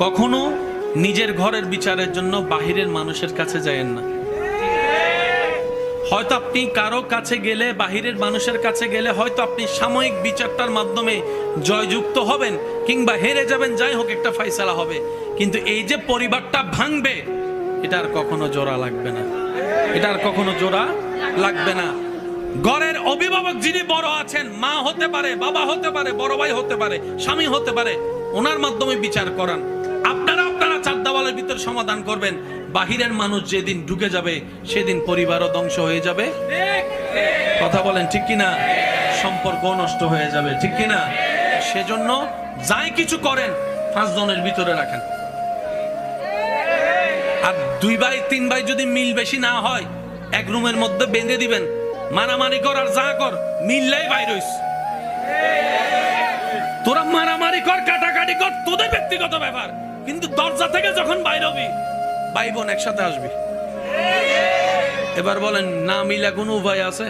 কখনো নিজের ঘরের বিচারের জন্য বাহিরের মানুষের কাছে যায়েন না। হয়তো আপনি কারো কাছে গেলে, বাহিরের মানুষের কাছে গেলে হয়তো আপনি সাময়িক বিচারটার মাধ্যমে জয়যুক্ত হবেন কিংবা হেরে যাবেন, যাই হোক একটা ফয়সালা হবে, কিন্তু এই যে পরিবারটা ভাঙবে, এটা আর কখনো জোড়া লাগবে না, এটা আর কখনো জোড়া লাগবে না। ঘরের অভিভাবক যিনি বড় আছেন, মা হতে পারে, বাবা হতে পারে, বড় ভাই হতে পারে, স্বামী হতে পারে, ওনার মাধ্যমে বিচার করান। আপনারা চার দেওয়ালের ভিতর সমাধান করবেন। বাহিরের মানুষ যেদিন ঢুকে যাবে সেদিন পরিবারও ধ্বংস হয়ে যাবে। কথা বলেন ঠিক কিনা? সম্পর্ক নষ্ট হয়ে যাবে, ঠিক কিনা? সেজন্য যাই কিছু করেন 5 জনের ভিতরে রাখেন। আর 2 ভাই 3 ভাই যদি মিল বেশি না হয়, এক রুমের মধ্যে বেঁধে দিবেন, মারামারি কর আর যা কর, মিললাই বাইর হইস। তোরা মারামারি কর, কাটাকাটি কর, তোদের ব্যক্তিগত ব্যাপার, কিন্তু দরজা থেকে যখন বাইর হবি, ভাই বোন একসাথে আসবি। এবার বলেন, না মিলা কোনো উপায় আছে?